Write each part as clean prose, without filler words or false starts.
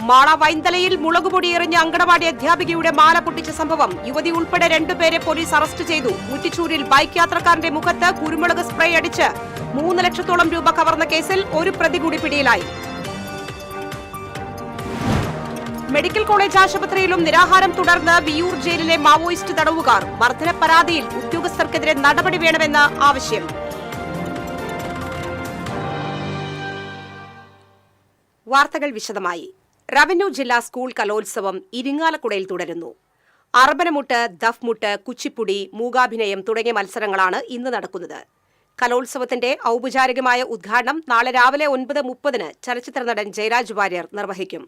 മാള വൈന്തലയിൽ മുളകുപൊടി എറിഞ്ഞ അങ്കണവാടി അധ്യാപികയുടെ മാല പൊട്ടിച്ച സംഭവം. യുവതി ഉൾപ്പെടെ 2 പേരെ പോലീസ് അറസ്റ്റ് ചെയ്തു. മുറ്റിച്ചൂരിൽ ബൈക്ക് യാത്രക്കാരന്റെ മുഖത്ത് കുരുമുളക് സ്പ്രേ അടിച്ച് 3 ലക്ഷത്തോളം രൂപ കവർന്ന കേസിൽ ഒരു പ്രതി കൂടി പിടിയിലായി. മെഡിക്കൽ കോളേജ് ആശുപത്രിയിലും നിരാഹാരം തുടർന്ന് വിയൂർ ജയിലിലെ മാവോയിസ്റ്റ് തടവുകാർ. വർധന പരാതിയിൽ ഉദ്യോഗസ്ഥർക്കെതിരെ നടപടി വേണമെന്ന് ആവശ്യം. വാർത്തകൾ വിശദമായി. റവന്യൂ ജില്ലാ സ്കൂൾ കലോത്സവം ഇരിങ്ങാലക്കുടയിൽ തുടരുന്നു. അർബനമുട്ട്, ദഫ്മുട്ട്, കുച്ചിപ്പുടി, മൂകാഭിനയം തുടങ്ങിയ മത്സരങ്ങളാണ് ഇന്ന് നടക്കുന്നത്. കലോത്സവത്തിന്റെ ഔപചാരികമായ ഉദ്ഘാടനം നാളെ രാവിലെ 9:30 ചലച്ചിത്ര നടൻ ജയരാജ് വാര്യർ നിർവഹിക്കും.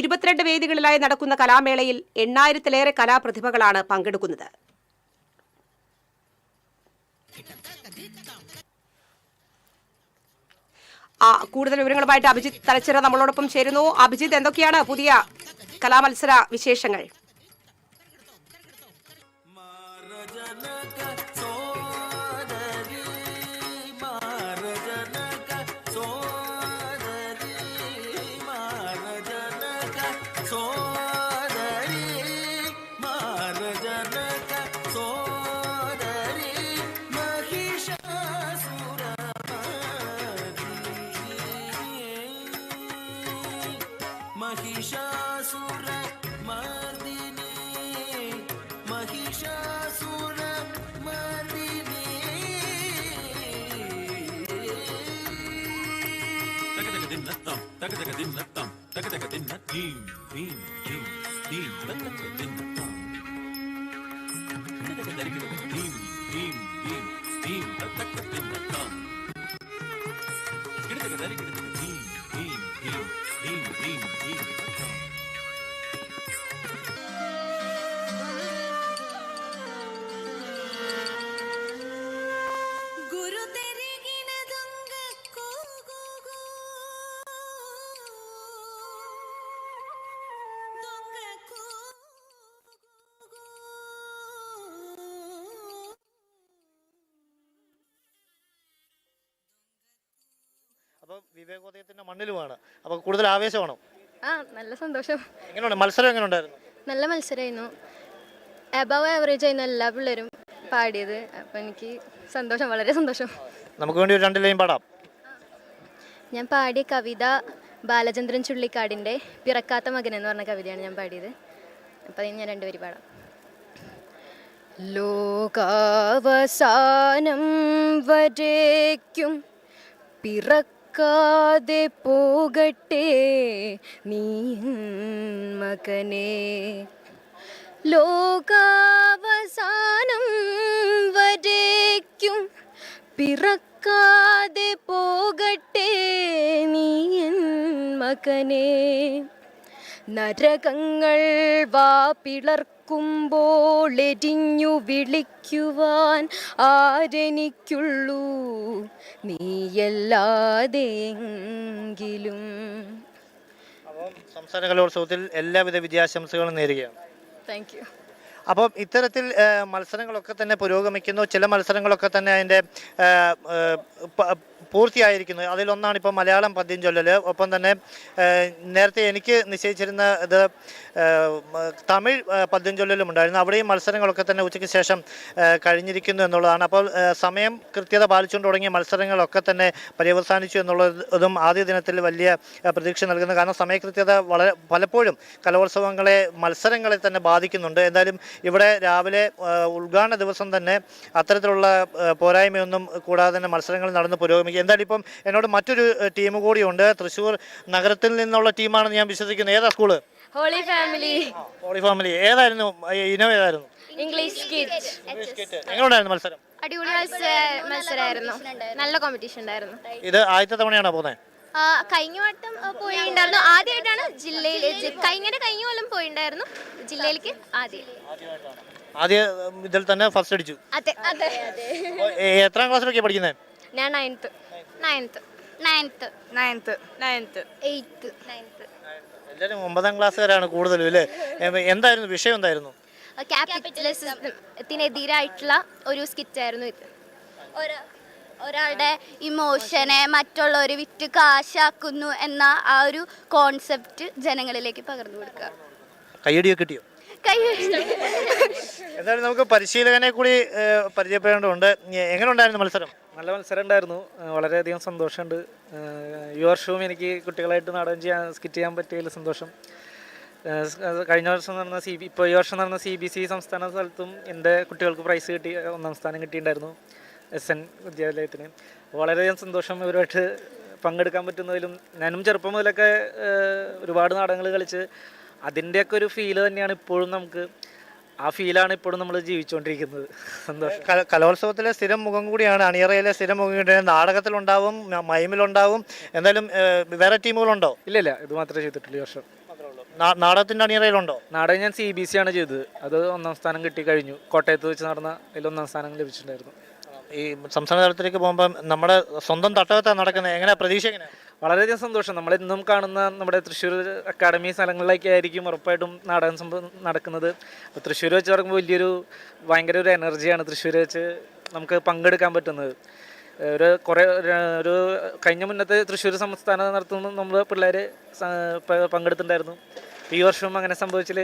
22 വേദികളിലായി നടക്കുന്ന കലാമേളയിൽ 8000-ലേറെ കലാപ്രതിഭകളാണ് പങ്കെടുക്കുന്നത്. കൂടുതൽ വിവരങ്ങളുമായിട്ട് അഭിജിത്ത് തലച്ചിറ നമ്മളോടൊപ്പം ചേരുന്നു. അഭിജിത്ത്, എന്തൊക്കെയാണ് പുതിയ കലാമത്സര വിശേഷങ്ങൾ? അപ്പോൾ വിവേകോദയത്തിന്റെ മണ്ണിലുമാണ്. അപ്പോൾ കൂടുതൽ ആവേശമാണോ? നല്ല സന്തോഷം. എങ്ങനെയുണ്ട് മത്സരം? എങ്ങനെയുണ്ടായിരുന്നു? നല്ല മത്സരമായിരുന്നു. എബവ് ആവറേജ് ആയിരുന്നു എല്ലാ പിള്ളേരും പാടിയത്. അപ്പോൾ എനിക്ക് സന്തോഷം, വളരെ സന്തോഷം. നമുക്ക് വേണ്ടി ഒരു 2 ലൈൻ പാടാം. ഞാൻ പാടിയ കവിത ബാലചന്ദ്രൻ ചുള്ളിക്കാടിൻ്റെ പിറക്കാത്ത മകൻ എന്ന് പറഞ്ഞ കവിതയാണ് ഞാൻ പാടിയത്. അപ്പോൾ അതിന് ഞാൻ 2 വരി പാടാം. ലോകാവസാനം വരേക്കും പിറക്കാതെ പോകട്ടെ നീ മകനെ. ലോകാവസാനം വരേക്കും പിറക്കാതെ പോകട്ടെ നീ മകനെ. നരകങ്ങൾ വാ പിളർക്കുമ്പോൾ എരിഞ്ഞു വിളിക്കുവാൻ ആരെനിക്കുള്ളൂ നീയല്ലാതെങ്കിലും. സംസ്ഥാന കലോത്സവത്തിൽ എല്ലാവിധ വിജയാശംസകളും നേരുകയാണ്. Thank you. അപ്പം ഇത്തരത്തിൽ മത്സരങ്ങളൊക്കെ തന്നെ പുരോഗമിക്കുന്നു. ചില മത്സരങ്ങളൊക്കെ തന്നെ അതിൻ്റെ പൂർത്തിയായിരിക്കുന്നു. അതിലൊന്നാണ് ഇപ്പോൾ മലയാളം പദ്യം ചൊല്ലൽ. ഒപ്പം തന്നെ നേരത്തെ എനിക്ക് നിശ്ചയിച്ചിരുന്ന ഇത് തമിഴ് പദ്യം ചൊല്ലലും ഉണ്ടായിരുന്നു. അവിടെയും മത്സരങ്ങളൊക്കെ തന്നെ ഉച്ചയ്ക്ക് ശേഷം കഴിഞ്ഞിരിക്കുന്നു എന്നുള്ളതാണ്. അപ്പോൾ സമയം കൃത്യത പാലിച്ചുകൊണ്ട് തുടങ്ങിയ മത്സരങ്ങളൊക്കെ തന്നെ പര്യവസാനിച്ചു എന്നുള്ളതും ആദ്യ ദിനത്തിൽ വലിയ പ്രതീക്ഷ നൽകുന്നു. കാരണം സമയകൃത്യത വളരെ പലപ്പോഴും കലോത്സവങ്ങളെ മത്സരങ്ങളെ തന്നെ ബാധിക്കുന്നുണ്ട്. എന്തായാലും ഇവിടെ രാവിലെ ഉദ്ഘാടന ദിവസം തന്നെ അത്തരത്തിലുള്ള പോരായ്മയൊന്നും കൂടാതെ തന്നെ മത്സരങ്ങൾ നടന്ന് പുരോഗമിക്കും. എന്തായാലും ഇപ്പം എന്നോട് മറ്റൊരു ടീം കൂടിയുണ്ട്. തൃശ്ശൂർ നഗരത്തിൽ നിന്നുള്ള ടീമാണെന്ന് ഞാൻ വിശ്വസിക്കുന്നത്. ഏതാ school? Holy family. Holy family. ഏതായിരുന്നു ഇനം? ഏതായിരുന്നു? English kit. എങ്ങനെയുണ്ടായിരുന്നു മത്സരം? അടിപൊളി മത്സരമായിരുന്നു. നല്ല കോമ്പറ്റീഷൻ ഉണ്ടായിരുന്നു. ഇത് ആദ്യത്തെ തവണയാണോ പോകുന്നത്? കഴിഞ്ഞ വട്ടം പോയിട്ടുണ്ടായിരുന്നു. ആദ്യമായിട്ടാണ് ജില്ലയിൽ. കഴിഞ്ഞ കൊല്ലം പോയിട്ടുണ്ടായിരുന്നു ജില്ലയിലേക്ക്. ആദ്യ ഇതിൽ തന്നെ ഫസ്റ്റ് അടിച്ചു. അതെ. എത്രാം ക്ലാസ്സിലൊക്കെ പഠിക്കുന്നത്? ഞാൻ 9th. എല്ലാവരും 9ാം ക്ലാസ്സുകാരാണ് കൂടുതലും അല്ലേ? എന്തായിരുന്നു വിഷയം? എന്തായിരുന്നു? ക്യാപിറ്റലിസത്തിനെതിരായിട്ടുള്ള ഒരു സ്കിറ്റായിരുന്നു ഇത്. ഒരാളുടെ ഇമോഷനെ മറ്റുള്ളവർ വിറ്റ് കാശാക്കുന്നു എന്ന ആ ഒരു കോൺസെപ്റ്റ് ജനങ്ങളിലേക്ക് പകർന്നു കൊടുക്കുക. കയ്യടിയൊക്കെ കിട്ടിയോ? കൈ എന്തായാലും നമുക്ക് പരിശീലകനെ കൂടി പരിചയപ്പെടേണ്ടതുണ്ട്. എങ്ങനെ ഉണ്ടായിരുന്നു മത്സരം? നല്ല മത്സരം ഉണ്ടായിരുന്നു. വളരെയധികം സന്തോഷമുണ്ട്. ഈ വർഷവും എനിക്ക് കുട്ടികളായിട്ട് നാടകം സ്കിറ്റ് ചെയ്യാൻ പറ്റിയതിൽ സന്തോഷം. കഴിഞ്ഞ വർഷം നടന്ന ഇപ്പോൾ ഈ വർഷം നടന്ന CBC സംസ്ഥാന സ്ഥലത്തും എൻ്റെ കുട്ടികൾക്ക് പ്രൈസ് കിട്ടി, 1ാം സ്ഥാനം കിട്ടിയിട്ടുണ്ടായിരുന്നു SN വിദ്യാലയത്തിന്. വളരെയധികം സന്തോഷം ഇവരുമായിട്ട് പങ്കെടുക്കാൻ പറ്റുന്നതിലും. ഞാനും ചെറുപ്പം മുതലൊക്കെ ഒരുപാട് നാടകങ്ങൾ കളിച്ച് അതിൻ്റെയൊക്കെ ഒരു ഫീല് തന്നെയാണ് ഇപ്പോഴും നമുക്ക്. ആ ഫീലാണ് ഇപ്പോഴും നമ്മൾ ജീവിച്ചുകൊണ്ടിരിക്കുന്നത്. സന്തോഷം. കലോത്സവത്തിലെ സ്ഥിരം മുഖം കൂടിയാണ്, അണിയറയിലെ സ്ഥിരം മുഖം കൂടിയാണ്. നാടകത്തിലുണ്ടാവും, മൈമിലുണ്ടാവും. എന്തായാലും വേറെ ടീമുകളുണ്ടോ? ഇല്ല, ഇത് മാത്രമേ ചെയ്തിട്ടുള്ളൂ ഈ വർഷം. നാടകത്തിൻ്റെ അണിയറയിലുണ്ടോ? നാടകം ഞാൻ CBC ആണ് ചെയ്തത്. അത് 1ാം സ്ഥാനം കിട്ടി കഴിഞ്ഞു. കോട്ടയത്ത് വെച്ച് നടന്ന അതിൽ 1ാം സ്ഥാനം ലഭിച്ചിട്ടുണ്ടായിരുന്നു. ഈ സംസ്ഥാന തലത്തിലേക്ക് പോകുമ്പോൾ നമ്മുടെ സ്വന്തം തട്ടകത്താണ് നടക്കുന്നത്. എങ്ങനെയാണ് പ്രതീക്ഷ? എങ്ങനെയാണ്? വളരെയധികം സന്തോഷം. നമ്മളെന്നും കാണുന്ന നമ്മുടെ തൃശ്ശൂർ അക്കാഡമി സ്ഥലങ്ങളിലേക്കായിരിക്കും ഉറപ്പായിട്ടും നാടകം നടക്കുന്നത്. അപ്പോൾ തൃശ്ശൂർ വെച്ച് നടക്കുമ്പോൾ ഭയങ്കര ഒരു എനർജിയാണ് തൃശ്ശൂർ വെച്ച് നമുക്ക് പങ്കെടുക്കാൻ പറ്റുന്നത്. ഒരു കഴിഞ്ഞ മുന്നത്തെ തൃശ്ശൂർ സംസ്ഥാനം നടത്തുമ്പോൾ നമ്മൾ പിള്ളേർ പങ്കെടുത്തിട്ടുണ്ടായിരുന്നു. ഈ വർഷവും അങ്ങനെ സംഭവിച്ചതിൽ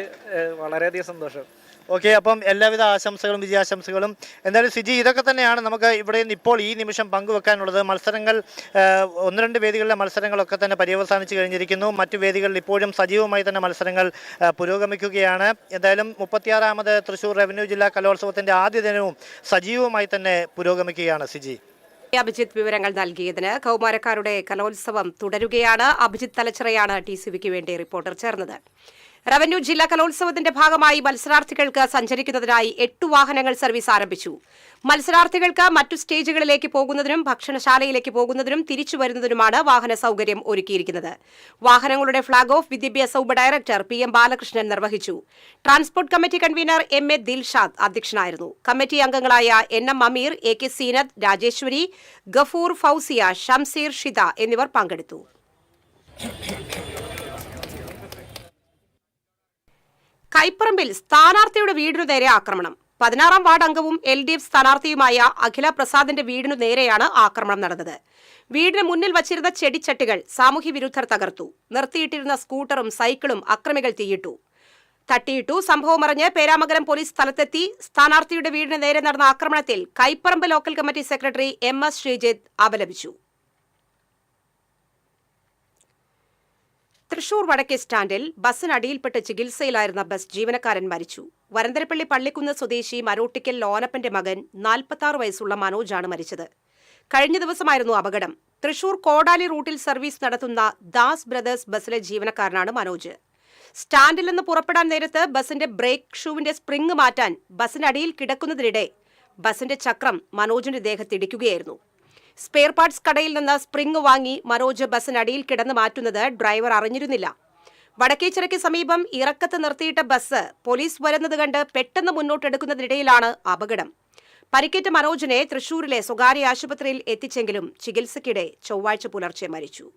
വളരെയധികം സന്തോഷം. ഓക്കെ, അപ്പം എല്ലാവിധ ആശംസകളും വിജയാശംസകളും. എന്തായാലും സിജി, ഇതൊക്കെ തന്നെയാണ് നമുക്ക് ഇവിടെ നിന്ന് ഇപ്പോൾ ഈ നിമിഷം പങ്കുവെക്കാനുള്ളത്. മത്സരങ്ങൾ 1-2 വേദികളിലെ മത്സരങ്ങളൊക്കെ തന്നെ പര്യവസാനിച്ച് കഴിഞ്ഞിരിക്കുന്നു. മറ്റു വേദികളിൽ ഇപ്പോഴും സജീവമായി തന്നെ മത്സരങ്ങൾ പുരോഗമിക്കുകയാണ്. എന്തായാലും 36ാമത് തൃശ്ശൂർ റവന്യൂ ജില്ലാ കലോത്സവത്തിൻ്റെ ആദ്യ ദിനവും സജീവമായി തന്നെ പുരോഗമിക്കുകയാണ്. സിജി, അഭിജിത്ത് വിവരങ്ങൾ നൽകിയതിന്. കൗമാരക്കാരുടെ കലോത്സവം തുടരുകയാണ്. അഭിജിത്ത് തലച്ചിറയാണ് TCVക്ക് വേണ്ടി റിപ്പോർട്ടർ ചേർന്നത്. റവന്യൂ ജില്ലാ കലോത്സവത്തിന്റെ ഭാഗമായി മത്സരാർത്ഥികൾക്ക് സഞ്ചരിക്കുന്നതിനായി 8 വാഹനങ്ങൾ സർവീസ് ആരംഭിച്ചു. മത്സരാർത്ഥികൾക്ക് മറ്റു സ്റ്റേജുകളിലേക്ക് പോകുന്നതിനും ഭക്ഷണശാലയിലേക്ക് പോകുന്നതിനും തിരിച്ചു വരുന്നതിനുമാണ് വാഹന സൗകര്യം ഒരുക്കിയിരിക്കുന്നത്. വാഹനങ്ങളുടെ ഫ്ളാഗ് ഓഫ് വിദ്യാഭ്യാസ ഉപഡയറക്ടർ PM ബാലകൃഷ്ണൻ നിർവഹിച്ചു. Transport committee convener MA Dilshad അധ്യക്ഷനായിരുന്നു. കമ്മിറ്റി അംഗങ്ങളായ NM അമീർ, AK സീനത്ത്, രാജേശ്വരി, ഗഫൂർ, ഫൗസിയ, ഷംസീർ, ഷിത എന്നിവർ പങ്കെടുത്തു. കൈപ്പറമ്പിൽ സ്ഥാനാർത്ഥിയുടെ വീടിനു നേരെ ആക്രമണം. 16ാം വാർഡ് അംഗവും LDF സ്ഥാനാർത്ഥിയുമായ അഖില പ്രസാദിന്റെ വീടിനു നേരെയാണ് ആക്രമണം നടന്നത്. വീടിന് മുന്നിൽ വച്ചിരുന്ന ചെടിച്ചട്ടികൾ സാമൂഹ്യ വിരുദ്ധർ തകർത്തു. നിർത്തിയിട്ടിരുന്ന സ്കൂട്ടറും സൈക്കിളും അക്രമികൾ തട്ടിയിട്ടു. സംഭവമറിഞ്ഞ് പേരാമംഗലം പോലീസ് സ്ഥലത്തെത്തി. സ്ഥാനാർത്ഥിയുടെ വീടിന് നേരെ നടന്ന ആക്രമണത്തിൽ Kaiparambu local committee secretary MS Sreejith അപലപിച്ചു. തൃശൂർ വടക്കേ സ്റ്റാൻഡിൽ ബസ്സിനടിയിൽപ്പെട്ട് ചികിത്സയിലായിരുന്ന ബസ് ജീവനക്കാരൻ മരിച്ചു. വരന്തരപ്പള്ളി പള്ളിക്കുന്ന് സ്വദേശി മരോട്ടിക്കൽ ലോനപ്പന്റെ മകൻ 46 വയസ്സുള്ള മനോജാണ് മരിച്ചത്. കഴിഞ്ഞ ദിവസമായിരുന്നു അപകടം. തൃശൂർ കോടാലി റൂട്ടിൽ സർവീസ് നടത്തുന്ന ദാസ് ബ്രദേഴ്സ് ബസ്സിലെ ജീവനക്കാരനാണ് മനോജ്. സ്റ്റാൻഡിൽ നിന്ന് പുറപ്പെടാൻ നേരത്ത് ബസിന്റെ ബ്രേക്ക് ഷൂവിന്റെ സ്പ്രിംഗ് മാറ്റാൻ ബസിനടിയിൽ കിടക്കുന്നതിനിടെ ബസിന്റെ ചക്രം മനോജിന്റെ ദേഹത്തിടിക്കുകയായിരുന്നു. സ്പെയർ പാർട്സ് കടയിൽ നിന്ന് സ്പ്രിംഗ് വാങ്ങി മനോജ് ബസിനടിയിൽ കിടന്ന് മാറ്റുന്നത് ഡ്രൈവർ അറിഞ്ഞിരുന്നില്ല. വടക്കേച്ചിറയ്ക്ക് സമീപം ഇറക്കത്ത് നിർത്തിയിട്ട ബസ് പോലീസ് വരുന്നത് കണ്ട് പെട്ടെന്ന് മുന്നോട്ടെടുക്കുന്നതിനിടയിലാണ് അപകടം. പരിക്കേറ്റ മനോജിനെ തൃശൂരിലെ സ്വകാര്യ ആശുപത്രിയിൽ എത്തിച്ചെങ്കിലും ചികിത്സയ്ക്കിടെ ചൊവ്വാഴ്ച പുലർച്ചെ മരിച്ചു.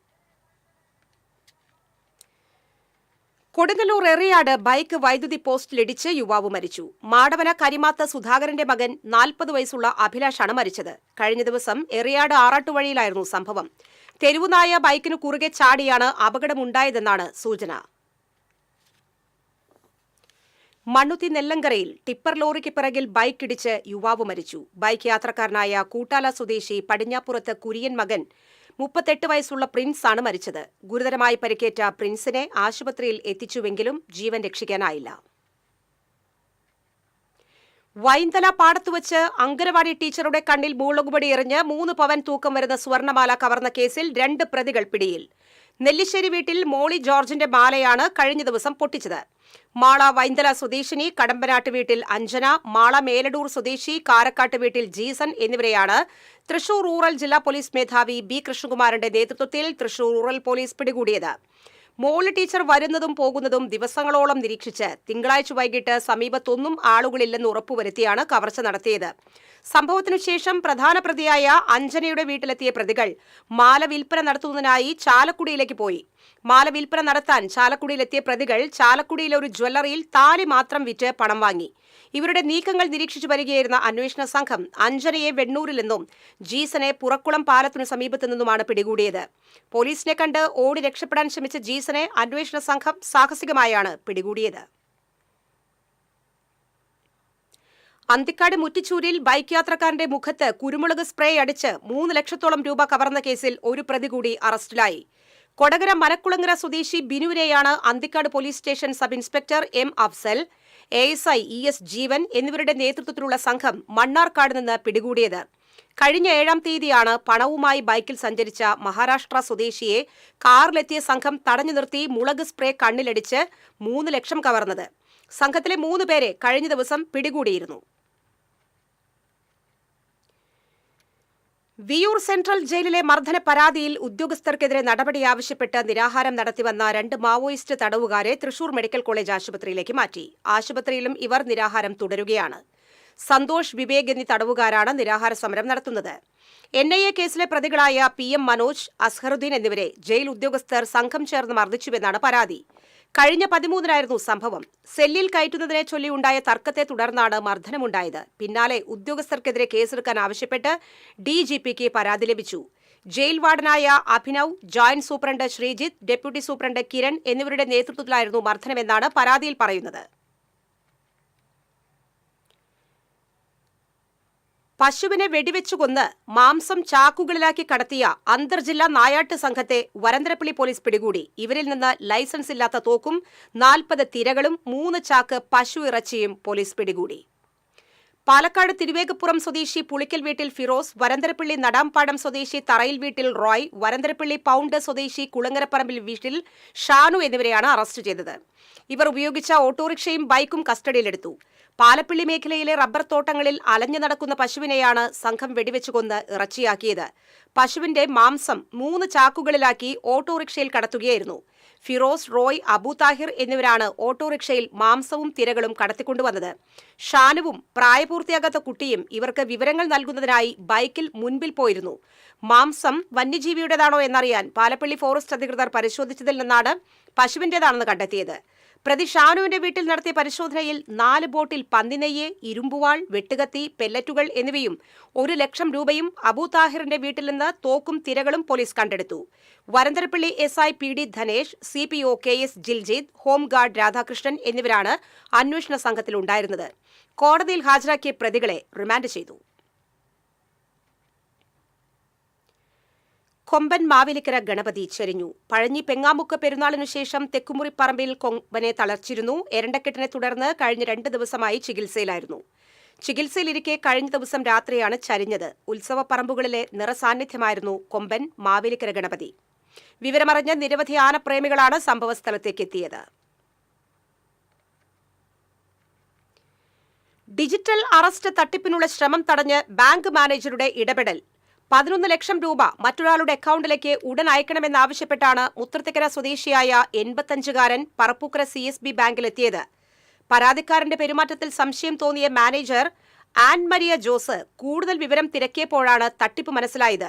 കൊടുങ്ങല്ലൂർ എറിയാട് ബൈക്ക് വൈദ്യുതി പോസ്റ്റിലിടിച്ച് യുവാവ് മരിച്ചു. മാടവന കരിമാത്ത സുധാകരന്റെ മകൻ 40 വയസ്സുള്ള അഭിലാഷാണ് മരിച്ചത്. കഴിഞ്ഞ ദിവസം എറിയാട് ആറാട്ടുവഴിയിലായിരുന്നു സംഭവം. തെരുവുനായ ബൈക്കിനു കുറുകെ ചാടിയാണ് അപകടമുണ്ടായതെന്നാണ് സൂചന. മണ്ണുത്തി നെല്ലങ്കരയിൽ ടിപ്പർ ലോറിക്ക് പിറകിൽ ബൈക്കിടിച്ച് യുവാവ് മരിച്ചു. ബൈക്ക് യാത്രക്കാരനായ കൂട്ടാല സ്വദേശി പടിഞ്ഞാപ്പുറത്ത് കുര്യൻ മകൻ 38 വയസ്സുള്ള പ്രിൻസാണ് മരിച്ചത്. ഗുരുതരമായി പരിക്കേറ്റ പ്രിൻസിനെ ആശുപത്രിയിൽ എത്തിച്ചുവെങ്കിലും ജീവൻ രക്ഷിക്കാനായില്ല. വൈന്തല പാടത്തുവച്ച് അങ്കനവാടി ടീച്ചറുടെ കണ്ണിൽ മുളകുപൊടി എറിഞ്ഞ് 3 പവൻ തൂക്കം വരുന്ന സ്വർണ്ണമാല കവർന്ന കേസിൽ 2 പ്രതികൾ പിടിയിൽ. നെല്ലിശ്ശേരി വീട്ടിൽ മോളി ജോർജിന്റെ മാലയാണ് കഴിഞ്ഞ ദിവസം പൊട്ടിച്ചത്. മാള വൈന്തല സ്വദേശിനി, കടമ്പനാട്ട് വീട്ടിൽ അഞ്ജന, മാള മേലടൂർ സ്വദേശി, കാരക്കാട്ട് വീട്ടിൽ ജീസൺ എന്നിവരെയാണ് തൃശൂർ റൂറൽ ജില്ലാ പോലീസ് മേധാവി B കൃഷ്ണകുമാറിന്റെ നേതൃത്വത്തിൽ തൃശൂർ റൂറൽ പോലീസ് പിടികൂടിയത്. മോളി ടീച്ചർ വരുന്നതും പോകുന്നതും ദിവസങ്ങളോളം നിരീക്ഷിച്ച് തിങ്കളാഴ്ച വൈകിട്ട് സമീപത്തൊന്നും ആളുകളില്ലെന്ന് ഉറപ്പുവരുത്തിയാണ് കവർച്ച നടത്തിയത്. സംഭവത്തിനു ശേഷം പ്രധാന പ്രതിയായ അഞ്ജനയുടെ വീട്ടിലെത്തിയ പ്രതികൾ മാല വിൽപ്പന നടത്തുന്നതിനായി ചാലക്കുടിയിലേക്ക് പോയി. മാല വിൽപ്പന നടത്താൻ ചാലക്കുടിയിലെത്തിയ പ്രതികൾ ചാലക്കുടിയിലെ ഒരു ജ്വല്ലറിയിൽ താലി മാത്രം വിറ്റ് പണം വാങ്ങി. ഇവരുടെ നീക്കങ്ങൾ നിരീക്ഷിച്ചു വരികയായിരുന്ന അന്വേഷണ സംഘം അഞ്ജനയെ വെണ്ണൂരിൽ നിന്നും ജീസനെ പുറക്കുളം പാലത്തിനു സമീപത്തു നിന്നുമാണ് പിടികൂടിയത്. പോലീസിനെ കണ്ട് ഓടി രക്ഷപ്പെടാൻ ശ്രമിച്ച ജീസനെ അന്വേഷണ സംഘം സാഹസികമായാണ് പിടികൂടിയത്. അന്തിക്കാട് മുറ്റിച്ചൂരിൽ ബൈക്ക് യാത്രക്കാരന്റെ മുഖത്ത് കുരുമുളക് സ്പ്രേ അടിച്ച് 3 ലക്ഷത്തോളം രൂപ കവർന്ന കേസിൽ ഒരു പ്രതി കൂടി അറസ്റ്റിലായി. കൊടകര മനക്കുളങ്ങര സ്വദേശി ബിനുവിനെയാണ് Anthikad police station sub inspector M Afsal, ASI ES Jeevan എന്നിവരുടെ നേതൃത്വത്തിലുള്ള സംഘം മണ്ണാർക്കാട് നിന്ന് പിടികൂടിയത്. കഴിഞ്ഞ 7-ാം തീയതിയാണ് പണവുമായി ബൈക്കിൽ സഞ്ചരിച്ച മഹാരാഷ്ട്ര സ്വദേശിയെ കാറിലെത്തിയ സംഘം തടഞ്ഞു നിർത്തി മുളക് സ്പ്രേ കണ്ണിലടിച്ച് 3 ലക്ഷം കവർന്നത്. സംഘത്തിലെ 3 പേരെ കഴിഞ്ഞ ദിവസം പിടികൂടിയിരുന്നു. വിയൂർ സെൻട്രൽ ജയിലിലെ മർദ്ദന പരാതിയിൽ ഉദ്യോഗസ്ഥർക്കെതിരെ നടപടി ആവശ്യപ്പെട്ട് നിരാഹാരം നടത്തിവന്ന 2 മാവോയിസ്റ്റ് തടവുകാരെ തൃശൂർ മെഡിക്കൽ കോളേജ് ആശുപത്രിയിലേക്ക് മാറ്റി. ആശുപത്രിയിലും ഇവർ നിരാഹാരം തുടരുകയാണ്. സന്തോഷ്, വിവേക് എന്നീ തടവുകാരാണ് നിരാഹാര സമരം നടത്തുന്നത്. NIA കേസിലെ പ്രതികളായ PM മനോജ്, അസ്ഹറുദ്ദീൻ എന്നിവരെ ജയിൽ ഉദ്യോഗസ്ഥർ സംഘം ചേർന്ന് മർദ്ദിച്ചുവെന്നാണ് പരാതി. കഴിഞ്ഞ 13-നായിരുന്നു സംഭവം. സെല്ലിൽ കയറ്റുന്നതിനെ ചൊല്ലി ഉണ്ടായ തർക്കത്തെ തുടർന്നാണ് മർദ്ദനമുണ്ടായത്. പിന്നാലെ ഉദ്യോഗസ്ഥർക്കെതിരെ കേസെടുക്കാൻ ആവശ്യപ്പെട്ട് DGPക്ക് പരാതി ലഭിച്ചു. ജയിൽ വാർഡനായ Abhinav, joint superintendent Sreejith, deputy superintendent Kiran എന്നിവരുടെ നേതൃത്വത്തിലായിരുന്നു മർദ്ദനമെന്നാണ് പരാതിയിൽ പറയുന്നത്. പശുവിനെ വെടിവെച്ചു കൊന്ന് മാംസം ചാക്കുകളിലാക്കി കടത്തിയ അന്തർജില്ലാ നായാട്ട് സംഘത്തെ വരന്തരപ്പള്ളി പോലീസ് പിടികൂടി. ഇവരിൽ നിന്ന് ലൈസൻസ് ഇല്ലാത്ത തോക്കും 40 തിരകളും 3 ചാക്ക് പശു ഇറച്ചിയും പോലീസ് പിടികൂടി. പാലക്കാട് തിരുവേഗപ്പുറം സ്വദേശി പുളിക്കൽ വീട്ടിൽ ഫിറോസ്, വരന്തരപ്പള്ളി നടാംപാടം സ്വദേശി തറയിൽ വീട്ടിൽ റോയ്, വരന്തരപ്പള്ളി പൗണ്ട് സ്വദേശി കുളങ്ങരപ്പറമ്പിൽ വീട്ടിൽ ഷാനു എന്നിവരെയാണ് അറസ്റ്റ് ചെയ്തത്. ഇവർ ഉപയോഗിച്ച ഓട്ടോറിക്ഷയും ബൈക്കും കസ്റ്റഡിയിലെടുത്തു. പാലപ്പള്ളി മേഖലയിലെ റബ്ബർ തോട്ടങ്ങളിൽ അലഞ്ഞു നടക്കുന്ന പശുവിനെയാണ് സംഘം വെടിവെച്ചു കൊന്ന് ഇറച്ചിയാക്കിയത്. പശുവിന്റെ മാംസം 3 ചാക്കുകളിലാക്കി ഓട്ടോറിക്ഷയിൽ കടത്തുകയായിരുന്നു. ഫിറോസ്, റോയ്, അബു താഹിർ എന്നിവരാണ് ഓട്ടോറിക്ഷയിൽ മാംസവും തിരകളും കടത്തിക്കൊണ്ടുവന്നത്. ഷാനുവും പ്രായപൂർത്തിയാകാത്ത കുട്ടിയും ഇവർക്ക് വിവരങ്ങൾ നൽകുന്നതിനായി ബൈക്കിൽ മുൻപിൽ പോയിരുന്നു. മാംസം വന്യജീവിയുടേതാണോ എന്നറിയാൻ പാലപ്പള്ളി ഫോറസ്റ്റ് അധികൃതർ പരിശോധിച്ചതിൽ നിന്നാണ് പശുവിന്റേതാണെന്ന് കണ്ടെത്തിയത്. പ്രതി ഷാനുവിന്റെ വീട്ടിൽ നടത്തിയ പരിശോധനയിൽ 4 ബോട്ടിൽ പന്നിനെയ്യ്, ഇരുമ്പുവാൾ, വെട്ടുകത്തി, പെല്ലറ്റുകൾ എന്നിവയും 1 ലക്ഷം രൂപയും അബു താഹിറിന്റെ വീട്ടിൽ നിന്ന് തോക്കും തിരകളും പോലീസ് കണ്ടെടുത്തു. Varantharappilly SI PD Dhanesh, CPO KS Jiljith, home guard Radhakrishnan എന്നിവരാണ് അന്വേഷണ സംഘത്തിലുണ്ടായിരുന്നത്. കോടതിയിൽ ഹാജരാക്കിയ പ്രതികളെ റിമാൻഡ് ചെയ്തു. കൊമ്പൻ മാവേലിക്കര ഗണപതി ചെരിഞ്ഞു. പഴഞ്ഞി പെങ്ങാമുക്ക് പെരുന്നാളിനു ശേഷം തെക്കുമുറിപ്പറമ്പിൽ കൊമ്പനെ തളർച്ചിരുന്നു. എരണ്ടക്കെട്ടിനെ തുടർന്ന് കഴിഞ്ഞ 2 ദിവസമായി ചികിത്സയിലായിരുന്നു. ചികിത്സയിലിരിക്കെ കഴിഞ്ഞ ദിവസം രാത്രിയാണ് ചരിഞ്ഞത്. ഉത്സവപ്പറമ്പുകളിലെ നിറസാന്നിധ്യമായിരുന്നു കൊമ്പൻ മാവേലിക്കര ഗണപതി. വിവരമറിഞ്ഞ നിരവധി ആനപ്രേമികളാണ് സംഭവസ്ഥലത്തേക്ക് എത്തിയത്. ഡിജിറ്റൽ അറസ്റ്റ് തട്ടിപ്പിനുള്ള ശ്രമം തടഞ്ഞ് ബാങ്ക് മാനേജറുടെ ഇടപെടൽ. 11 ലക്ഷം രൂപ മറ്റൊരാളുടെ അക്കൗണ്ടിലേക്ക് ഉടൻ അയക്കണമെന്നാവശ്യപ്പെട്ടാണ് മുത്തൃത്തിക്കര സ്വദേശിയായ 85-കാരൻ പറപ്പൂക്കര CSB ബാങ്കിലെത്തിയത്. പരാതിക്കാരന്റെ പെരുമാറ്റത്തിൽ സംശയം തോന്നിയ മാനേജർ ആൻ മരിയ ജോസ് കൂടുതൽ വിവരം തിരക്കിയപ്പോഴാണ് തട്ടിപ്പ് മനസ്സിലായത്.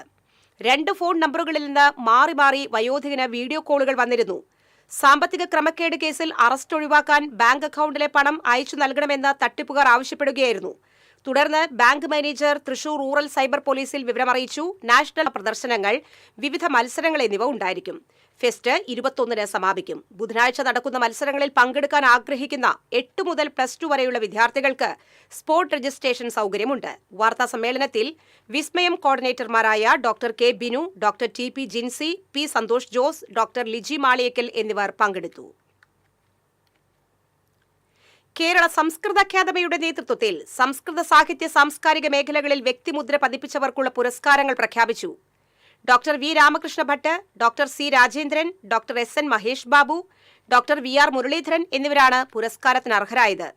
2 ഫോൺ നമ്പറുകളിൽ നിന്ന് മാറി മാറി വയോധികന് വീഡിയോ കോളുകൾ വന്നിരുന്നു. സാമ്പത്തിക ക്രമക്കേട് കേസിൽ അറസ്റ്റ് ഒഴിവാക്കാൻ ബാങ്ക് അക്കൗണ്ടിലെ പണം അയച്ചു നൽകണമെന്ന് തട്ടിപ്പുകാർ ആവശ്യപ്പെടുകയായിരുന്നു. തുടർന്ന് bank manager Thrissur rural cyber പോലീസിൽ വിവരമറിയിച്ചു. നാഷണൽ പ്രദർശനങ്ങൾ, വിവിധ മത്സരങ്ങൾ എന്നിവ ഉണ്ടായിരിക്കും. ഫെസ്റ്റ് 21-ന് സമാപിക്കും. ബുധനാഴ്ച നടക്കുന്ന മത്സരങ്ങളിൽ പങ്കെടുക്കാൻ ആഗ്രഹിക്കുന്ന 8 മുതൽ +2 വരെയുള്ള വിദ്യാർത്ഥികൾക്ക് സ്പോട്ട് രജിസ്ട്രേഷൻ സൗകര്യമുണ്ട്. വാർത്താ സമ്മേളനത്തിൽ വിസ്മയം കോർഡിനേറ്റർമാരായ doctor K Binu, doctor TP Jincy, P Santhosh Jose, doctor Liji Maliyakkal എന്നിവർ പങ്കെടുത്തു. കേരള സംസ്കൃത അക്കാദമിയുടെ നേതൃത്വത്തിൽ സംസ്കൃത സാഹിത്യ സാംസ്കാരിക മേഖലകളിൽ വ്യക്തിമുദ്ര പതിപ്പിച്ചവർക്കുള്ള പുരസ്കാരങ്ങൾ പ്രഖ്യാപിച്ചു. Doctor V Ramakrishna Bhat, doctor C Rajendran, doctor SN Mahesh Babu, doctor VR Muraleedharan എന്നിവരാണ് പുരസ്കാരത്തിന് അർഹരായത്.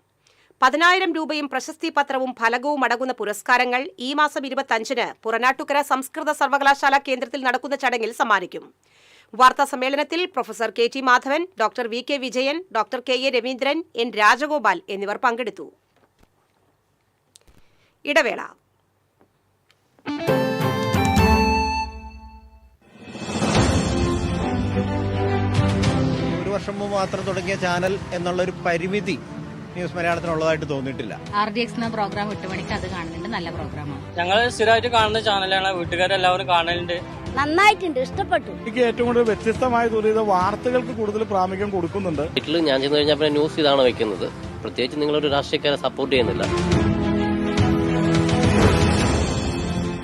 10,000 രൂപയും പ്രശസ്തി പത്രവും ഫലകവും അടങ്ങുന്ന പുരസ്കാരങ്ങൾ ഈ മാസം 25-ന് പുറനാട്ടുകര സംസ്കൃത സർവകലാശാല കേന്ദ്രത്തിൽ നടക്കുന്ന ചടങ്ങിൽ സമ്മാനിക്കും. വാർത്താ സമ്മേളനത്തിൽ professor KT Madhavan, doctor VK Vijayan, doctor KA Raveendran, N Rajagopal എന്നിവർ പങ്കെടുത്തു. ഇടവേള. വർഷം മുമ്പ് മാത്രം തുടങ്ങിയ ചാനൽ എന്നുള്ളൊരു പരിമിതി ന്യൂസ് മലയാളത്തിനുള്ളതായിട്ട് തോന്നിയിട്ടില്ല. RDX എന്ന പ്രോഗ്രാം 8 മണിക്ക് അത് കാണുന്നുണ്ട്. നല്ല പ്രോഗ്രാമാണ്. ഞങ്ങൾ സ്ഥിരമായിട്ട് കാണുന്ന ചാനലാണ്. വീട്ടുകാരെല്ലാവരും കാണലുണ്ട്. നന്നായിട്ടുണ്ട്, ഇഷ്ടപ്പെട്ടു. എനിക്ക് ഏറ്റവും കൂടുതൽ വ്യത്യസ്തമായി തോന്നിയത് വാർത്തകൾക്ക് കൂടുതൽ പ്രാമുഖ്യം കൊടുക്കുന്നുണ്ട്. വീട്ടിൽ ഞാൻ ചെന്ന് കഴിഞ്ഞാൽ പിന്നെ ന്യൂസ് ഇതാണ് വെക്കുന്നത്. പ്രത്യേകിച്ച് നിങ്ങളൊരു രാഷ്ട്രീയക്കാരെ സപ്പോർട്ട് ചെയ്യുന്നില്ല.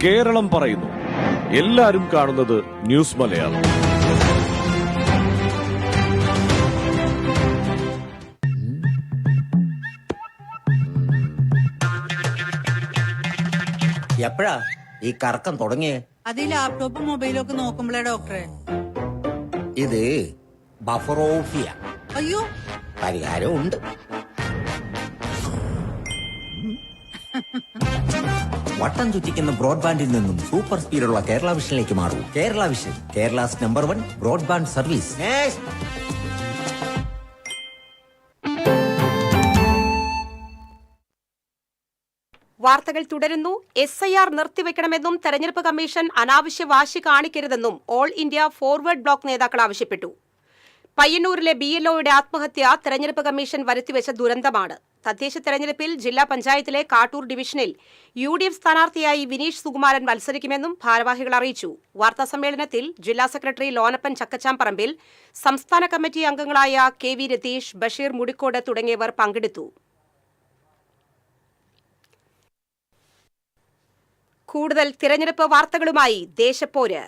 കേരളം പറയുന്നു, എല്ലാരും കാണുന്നത് ന്യൂസ് മലയാളം. എപ്പോഴാ ഈ കറക്കം തുടങ്ങിയേ? അത് ഈ ലാപ്ടോപ്പും മൊബൈലും ഒക്കെ നോക്കുമ്പോഴേ ഡോക്ടറെ. ഇത് ബഫറോഫിയ. അയ്യോ, പരിഹാരം ഉണ്ട്. വട്ടം ചുറ്റിക്കുന്ന ബ്രോഡ്ബാൻഡിൽ നിന്നും സൂപ്പർ സ്പീഡുള്ള കേരള വിഷനിലേക്ക് മാറൂ. Kerala vision, Kerala's number 1 broadband service. വാർത്തകൾ തുടരുന്നു. SIR നിർത്തിവെക്കണമെന്നും തെരഞ്ഞെടുപ്പ് കമ്മീഷൻ അനാവശ്യ വാശി കാണിക്കരുതെന്നും ഓൾ ഇന്ത്യ ഫോർവേഡ് ബ്ലോക്ക് നേതാക്കൾ ആവശ്യപ്പെട്ടു. പയ്യന്നൂരിലെ BLOയുടെ ആത്മഹത്യ തെരഞ്ഞെടുപ്പ് കമ്മീഷൻ വരുത്തിവെച്ച ദുരന്തമാണ്. തദ്ദേശ തെരഞ്ഞെടുപ്പിൽ ജില്ലാ പഞ്ചായത്തിലെ കാട്ടൂർ ഡിവിഷനിൽ UDF സ്ഥാനാർത്ഥിയായി വിനീഷ് സുകുമാരൻ മത്സരിക്കുമെന്നും ഭാരവാഹികൾ അറിയിച്ചു. വാർത്താസമ്മേളനത്തിൽ ജില്ലാ സെക്രട്ടറി ലോനപ്പൻ ചക്കച്ചാമ്പറമ്പിൽ, സംസ്ഥാന കമ്മിറ്റി അംഗങ്ങളായ KV രതീഷ്, ബഷീർ മുടിക്കോട് തുടങ്ങിയവർ പങ്കെടുത്തു. കൂടുതൽ തിരഞ്ഞെടുപ്പ് വാർത്തകളുമായി ദേശപ്പോര്.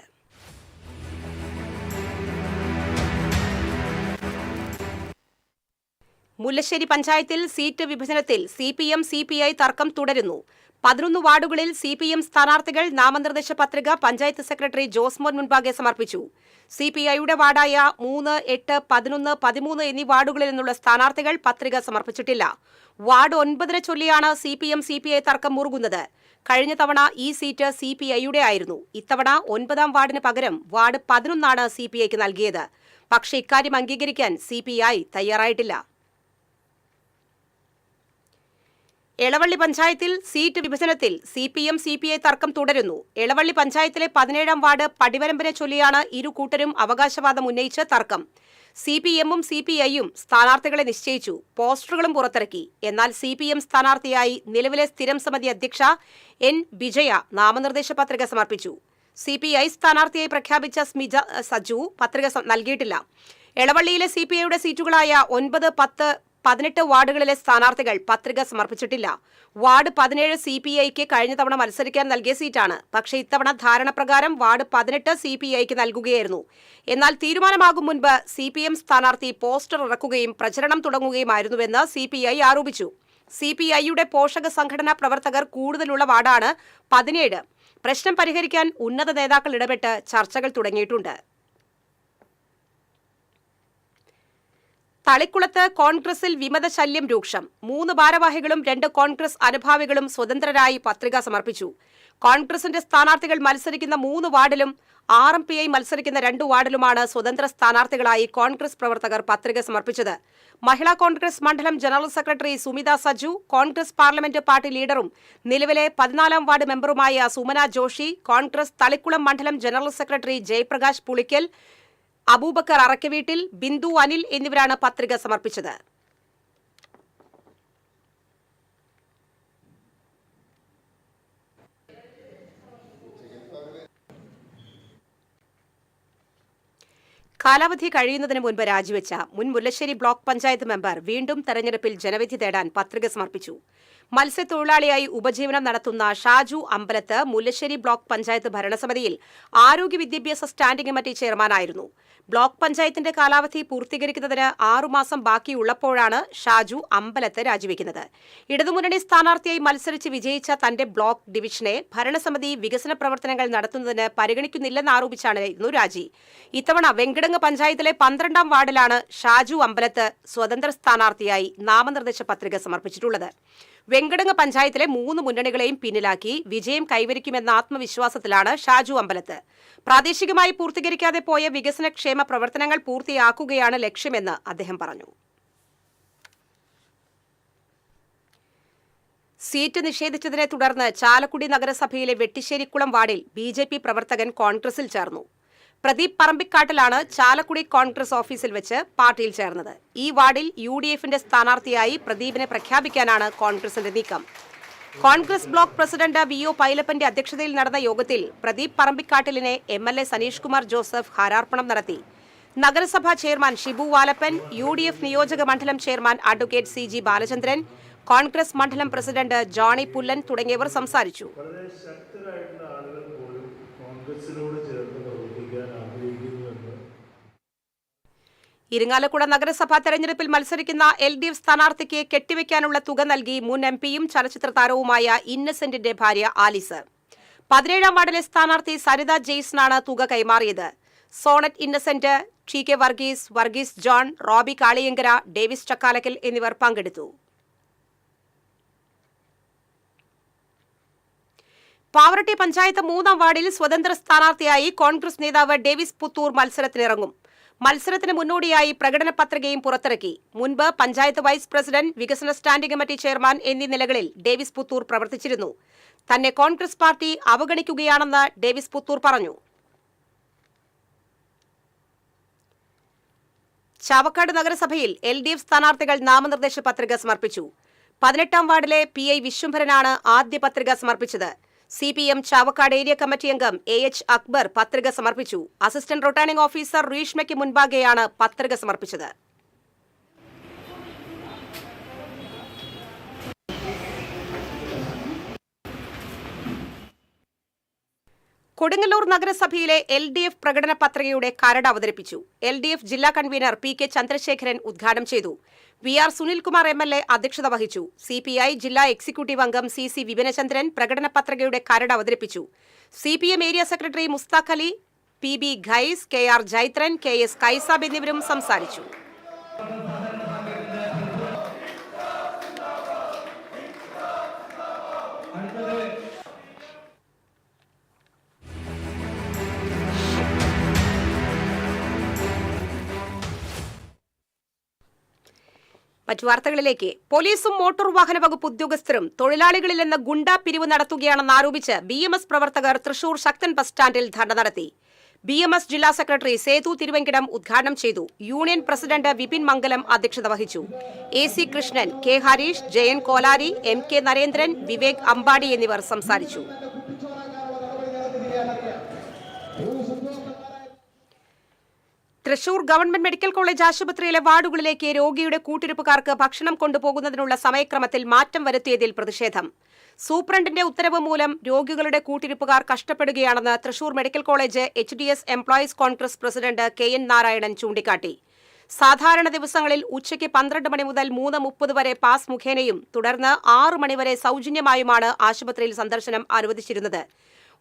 മുല്ലശ്ശേരി പഞ്ചായത്തിൽ സീറ്റ് വിഭജനത്തിൽ CPM CPI തർക്കം തുടരുന്നു. 11 വാർഡുകളിൽ CPM സ്ഥാനാർത്ഥികൾ നാമനിർദ്ദേശ പത്രിക പഞ്ചായത്ത് സെക്രട്ടറി ജോസ്മോൻ മുൻപാകെ സമർപ്പിച്ചു. CPIയുടെ വാർഡായ 3, 8, 11, 13 എന്നീ വാർഡുകളിൽ നിന്നുള്ള സ്ഥാനാർത്ഥികൾ പത്രിക സമർപ്പിച്ചിട്ടില്ല. വാർഡ് 9 ചൊല്ലിയാണ് CPM CPI തർക്കം മുറുകുന്നത്. കഴിഞ്ഞ തവണ ഈ സീറ്റ് CPIയുടെ ആയിരുന്നു. ഇത്തവണ 9ാം വാർഡിന് പകരം വാർഡ് 11 CPIക്ക് നൽകിയത്. പക്ഷേ ഇക്കാര്യം അംഗീകരിക്കാൻ CPI തയ്യാറായിട്ടില്ല. എളവള്ളി പഞ്ചായത്തിൽ സീറ്റ് വിഭജനത്തിൽ CPM CPI തർക്കം തുടരുന്നു. എളവള്ളി പഞ്ചായത്തിലെ 17ാം വാർഡ് പടിവരമ്പിനെ ചൊല്ലിയാണ് ഇരു കൂട്ടരും അവകാശവാദം ഉന്നയിച്ച് തർക്കം. CPMഉം CPIയും സ്ഥാനാർത്ഥികളെ നിശ്ചയിച്ചു, പോസ്റ്ററുകളും പുറത്തിറക്കി. എന്നാൽ CPM സ്ഥാനാർത്ഥിയായി നിലവിലെ സ്ഥിരം സമിതി അധ്യക്ഷ N വിജയ നാമനിർദ്ദേശ പത്രിക സമർപ്പിച്ചു. CPI സ്ഥാനാർത്ഥിയായി പ്രഖ്യാപിച്ച സ്മിജ സജു പത്രിക നൽകിയിട്ടില്ല. എളവള്ളിയിലെ CPIയുടെ സീറ്റുകളായ 9, 10, 18 വാർഡുകളിലെ സ്ഥാനാർത്ഥികൾ പത്രിക സമർപ്പിച്ചിട്ടില്ല. വാർഡ് 17 CPIക്ക് കഴിഞ്ഞ തവണ മത്സരിക്കാൻ നൽകിയ സീറ്റാണ്. പക്ഷേ ഇത്തവണ ധാരണപ്രകാരം വാർഡ് 18 CPIക്ക് നൽകുകയായിരുന്നു. എന്നാൽ തീരുമാനമാകും മുൻപ് CPM സ്ഥാനാർത്ഥി പോസ്റ്റർ ഇറക്കുകയും പ്രചരണം തുടങ്ങുകയുമായിരുന്നുവെന്ന് CPI ആരോപിച്ചു. CPIയുടെ പോഷക സംഘടനാ പ്രവർത്തകർ കൂടുതലുള്ള വാർഡാണ് 17. പ്രശ്നം പരിഹരിക്കാൻ ഉന്നത നേതാക്കൾ ഇടപെട്ട് ചർച്ചകൾ തുടങ്ങിയിട്ടുണ്ട്. തളിക്കുളത്ത് കോൺഗ്രസിൽ വിമതശല്യം രൂക്ഷം. 3 ഭാരവാഹികളും 2 കോൺഗ്രസ് അനുഭാവികളും സ്വതന്ത്രരായി പത്രിക സമർപ്പിച്ചു. കോൺഗ്രസിന്റെ സ്ഥാനാർത്ഥികൾ മത്സരിക്കുന്ന 3 വാർഡിലും RMPI മത്സരിക്കുന്ന 2 വാർഡിലുമാണ് സ്വതന്ത്ര സ്ഥാനാർത്ഥികളായി കോൺഗ്രസ് പ്രവർത്തകർ പത്രിക സമർപ്പിച്ചത്. മഹിളാ കോൺഗ്രസ് മണ്ഡലം general secretary Sumitha Saju, Congress parliament party ലീഡറും നിലവിലെ 14ാം വാർഡ് മെമ്പറുമായ സുമന ജോഷി, കോൺഗ്രസ് തളിക്കുളം മണ്ഡലം ജനറൽ സെക്രട്ടറി ജയപ്രകാശ് പുളിക്കൽ, അബൂബക്കർ അറക്കവീട്ടിൽ, ബിന്ദു അനിൽ എന്നിവരാണ് പത്രിക സമർപ്പിച്ചത്. കാലാവധി കഴിയുന്നതിന് മുൻപ് രാജിവെച്ച മുൻ മുല്ലശ്ശേരി ബ്ലോക്ക് പഞ്ചായത്ത് മെമ്പർ വീണ്ടും തെരഞ്ഞെടുപ്പിൽ ജനവിധി തേടാൻ പത്രിക സമർപ്പിച്ചു. മത്സ്യത്തൊഴിലാളിയായി ഉപജീവനം നടത്തുന്ന ഷാജു അമ്പലത്ത് മുല്ലശ്ശേരി ബ്ലോക്ക് പഞ്ചായത്ത് ഭരണസമിതിയിൽ ആരോഗ്യ വിദ്യാഭ്യാസ സ്റ്റാൻഡിംഗ് കമ്മിറ്റി ചെയർമാനായിരുന്നു. ബ്ലോക്ക് പഞ്ചായത്തിന്റെ കാലാവധി പൂർത്തീകരിക്കുന്നതിന് 6 മാസം ബാക്കിയുള്ളപ്പോഴാണ് ഷാജു അമ്പലത്ത് രാജിവെക്കുന്നത്. ഇടതുമുന്നണി സ്ഥാനാർത്ഥിയായി മത്സരിച്ച് വിജയിച്ച തന്റെ ബ്ലോക്ക് ഡിവിഷനെ ഭരണസമിതി വികസന പ്രവർത്തനങ്ങൾ നടത്തുന്നതിന് പരിഗണിക്കുന്നില്ലെന്നാരോപിച്ചായിരുന്നു രാജി. ഇത്തവണ വെങ്കടങ്ങ് പഞ്ചായത്തിലെ 12ാം വാർഡിലാണ് ഷാജു അമ്പലത്ത് സ്വതന്ത്ര സ്ഥാനാർത്ഥിയായി നാമനിർദ്ദേശ പത്രിക സമർപ്പിച്ചിട്ടുള്ളത്. വെങ്കടങ്ങ് പഞ്ചായത്തിലെ 3 മുന്നണികളെയും പിന്നിലാക്കി വിജയം കൈവരിക്കുമെന്ന ആത്മവിശ്വാസത്തിലാണ് ഷാജു അമ്പലത്ത്. പ്രാദേശികമായി പൂർത്തീകരിക്കാതെ പോയ വികസനക്ഷേമ പ്രവർത്തനങ്ങൾ പൂർത്തിയാക്കുകയാണ് ലക്ഷ്യമെന്ന് അദ്ദേഹം പറഞ്ഞു. സീറ്റ് നിഷേധിച്ചതിനെ തുടർന്ന് ചാലക്കുടി നഗരസഭയിലെ വെട്ടിശ്ശേരിക്കുളം വാർഡിൽ BJP പ്രവർത്തകൻ കോൺഗ്രസിൽ ചേർന്നു. പ്രദീപ് പറമ്പിക്കാട്ടിലാണ് ചാലക്കുടി കോൺഗ്രസ് ഓഫീസിൽ വെച്ച് പാർട്ടിയിൽ ചേർന്നത്. ഈ വാർഡിൽ UDFന്റെ സ്ഥാനാർത്ഥിയായി പ്രദീപിനെ പ്രഖ്യാപിക്കാനാണ് കോൺഗ്രസിന്റെ നീക്കം. കോൺഗ്രസ് ബ്ലോക്ക് പ്രസിഡന്റ് VO പൈലപ്പന്റെ അധ്യക്ഷതയിൽ നടന്ന യോഗത്തിൽ പ്രദീപ് പറമ്പിക്കാട്ടിലിനെ MLA സനീഷ് കുമാർ ജോസഫ് ഹാരാർപ്പണം നടത്തി. നഗരസഭാ ചെയർമാൻ ഷിബു വാലപ്പൻ, UDF നിയോജക മണ്ഡലം chairman advocate CG Balachandran, Congress മണ്ഡലം പ്രസിഡന്റ് ജോണി പുല്ലൻ തുടങ്ങിയവർ സംസാരിച്ചു. ഇരിങ്ങാലക്കുട നഗരസഭാ തെരഞ്ഞെടുപ്പിൽ മത്സരിക്കുന്ന LDF സ്ഥാനാർത്ഥിക്ക് കെട്ടിവെക്കാനുള്ള തുക നൽകി മുൻ MPയും ചലച്ചിത്ര താരവുമായ ഇന്നസെന്റിന്റെ ഭാര്യ ആലിസ്. 17ാം വാർഡിലെ സ്ഥാനാർത്ഥി സരിത ജെയ്സനാണ് തുക കൈമാറിയത്. സോണറ്റ് ഇന്നസെന്റ്, TK വർഗീസ് ജോൺ, റോബി കാളിയങ്കര, ഡേവിസ് ചക്കാലക്കൽ എന്നിവർ പങ്കെടുത്തു. പാവറട്ടി പഞ്ചായത്ത് 3ാം വാർഡിൽ സ്വതന്ത്ര സ്ഥാനാർത്ഥിയായി കോൺഗ്രസ് നേതാവ് ഡേവിസ് പുത്തൂർ മത്സരത്തിനിറങ്ങും. മത്സരത്തിന് മുന്നോടിയായി പ്രകടന പത്രികയും പുറത്തിറക്കി. മുൻപ് പഞ്ചായത്ത് വൈസ് പ്രസിഡന്റ്, വികസന സ്റ്റാൻഡിംഗ് കമ്മിറ്റി ചെയർമാൻ എന്നീ നിലകളിൽ ഡേവിസ് പുത്തൂർ പ്രവർത്തിച്ചിരുന്നു. തന്നെ കോൺഗ്രസ് പാർട്ടി അവഗണിക്കുകയാണെന്ന് ഡേവിസ് പുത്തൂർ പറഞ്ഞു. ചാവക്കാട് നഗരസഭയിൽ LDF സ്ഥാനാർത്ഥികൾ നാമനിർദ്ദേശ പത്രിക സമർപ്പിച്ചു. 18ാം വാർഡിലെ PI വിശ്വംഭരനാണ് ആദ്യ പത്രിക സമർപ്പിച്ചത്. CPM ചാവക്കാട് ഏരിയ കമ്മിറ്റി അംഗം AH അക്ബർ പത്രിക സമർപ്പിച്ചു. അസിസ്റ്റന്റ് റിട്ടേണിംഗ് ഓഫീസർ റീഷ്മയ്ക്ക് മുൻപാകെയാണ് പത്രിക സമർപ്പിച്ചത്. കൊടുങ്ങല്ലൂർ നഗരസഭയിലെ LDF പ്രകടന പത്രികയുടെ കരട് അവതരിപ്പിച്ചു. LDF ജില്ലാ കൺവീനർ PK ചന്ദ്രശേഖരൻ ഉദ്ഘാടനം ചെയ്തു. VR സുനിൽകുമാർ MLA അധ്യക്ഷത വഹിച്ചു. CPI ജില്ലാ എക്സിക്യൂട്ടീവ് അംഗം CC വിപിനചന്ദ്രൻ പ്രകടന പത്രികയുടെ കരട് അവതരിപ്പിച്ചു. CPM area secretary Mushtaq Ali, PB ഖൈസ്, KR ജൈത്രൻ, KS കൈസാബ് എന്നിവരും സംസാരിച്ചു. മറ്റു വാർത്തകളിലേക്ക്. പോലീസും മോട്ടോർ വാഹന വകുപ്പ് ഉദ്യോഗസ്ഥരും തൊഴിലാളികളിൽ നിന്ന് ഗുണ്ടാ പിരിവ് നടത്തുകയാണെന്നാരോപിച്ച് BMS പ്രവർത്തകർ തൃശൂർ ശക്തൻ ബസ് സ്റ്റാൻഡിൽ ധർണ നടത്തി. BMS ജില്ലാ സെക്രട്ടറി സേതു തിരുവങ്കിടം ഉദ്ഘാടനം ചെയ്തു. യൂണിയൻ പ്രസിഡന്റ് വിപിൻ മംഗലം അധ്യക്ഷത വഹിച്ചു. AC Krishnan, K Harish, Jayan കോലാരി, MK Narendran, Vivek Ambadi എന്നിവർ സംസാരിച്ചു. തൃശൂർ ഗവൺമെന്റ് മെഡിക്കൽ കോളേജ് ആശുപത്രിയിലെ വാർഡുകളിലേക്ക് രോഗിയുടെ കൂട്ടിരിപ്പുകാർക്ക് ഭക്ഷണം കൊണ്ടുപോകുന്നതിനുള്ള സമയക്രമത്തിൽ മാറ്റം വരുത്തിയതിൽ പ്രതിഷേധം. സൂപ്രണ്ടിന്റെ ഉത്തരവ് മൂലം രോഗികളുടെ കൂട്ടിരിപ്പുകാർ കഷ്ടപ്പെടുകയാണെന്ന് Thrissur medical college HDS employees Congress president KN Narayanan ചൂണ്ടിക്കാട്ടി. സാധാരണ ദിവസങ്ങളിൽ ഉച്ചയ്ക്ക് 12 മണി മുതൽ 3:30 വരെ പാസ് മുഖേനയും തുടർന്ന് 6 മണിവരെ സൗജന്യമായുമാണ് ആശുപത്രിയിൽ സന്ദർശനം അനുവദിച്ചിരുന്നത്.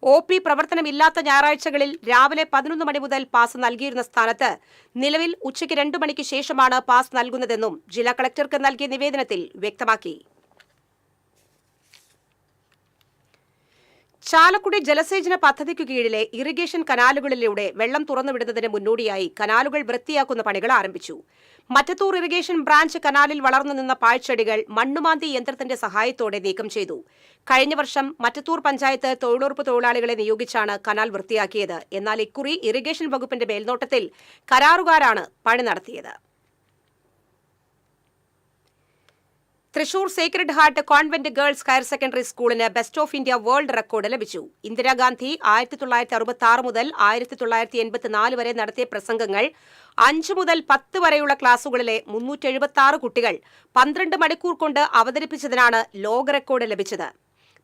OP പ്രവർത്തനമില്ലാത്ത ഞായറാഴ്ചകളിൽ രാവിലെ 11 മണി മുതൽ പാസ് നൽകിയിരുന്ന സ്ഥാനത്ത് നിലവിൽ ഉച്ചയ്ക്ക് 2 മണിക്ക് ശേഷമാണ് പാസ് നൽകുന്നതെന്നും ജില്ലാ കളക്ടർക്ക് നൽകിയ നിവേദനത്തിൽ വ്യക്തമാക്കി. ചാലക്കുടി ജലസേചന പദ്ധതിക്കു കീഴിലെ ഇറിഗേഷൻ കനാലുകളിലൂടെ വെള്ളം തുറന്നുവിടുന്നതിന് മുന്നോടിയായി കനാലുകൾ വൃത്തിയാക്കുന്ന പണികൾ ആരംഭിച്ചു. മറ്റത്തൂർ ഇറിഗേഷൻ ബ്രാഞ്ച് കനാലിൽ വളർന്നു നിന്ന പാഴ്ചെടികൾ മണ്ണുമാന്തി യന്ത്രത്തിന്റെ സഹായത്തോടെ നീക്കം ചെയ്തു. കഴിഞ്ഞ വർഷം മറ്റത്തൂർ പഞ്ചായത്ത് തൊഴിലുറപ്പ് തൊഴിലാളികളെ നിയോഗിച്ചാണ് കനാൽ വൃത്തിയാക്കിയത്. എന്നാൽ ഇക്കുറി ഇറിഗേഷൻ വകുപ്പിന്റെ മേൽനോട്ടത്തിൽ കരാറുകാരാണ് പണി നടത്തിയത്. Thrissur Sacred heart convent girls higher secondary സ്കൂളിന് best of India world record ലഭിച്ചു. ഇന്ദിരാഗാന്ധി 1966 മുതൽ 1984 വരെ നടത്തിയ പ്രസംഗങ്ങൾ 5 മുതൽ 10 വരെയുള്ള ക്ലാസുകളിലെ 376 കുട്ടികൾ 12 മണിക്കൂർ കൊണ്ട് അവതരിപ്പിച്ചതിനാണ് ലോക റെക്കോർഡ് ലഭിച്ചത്.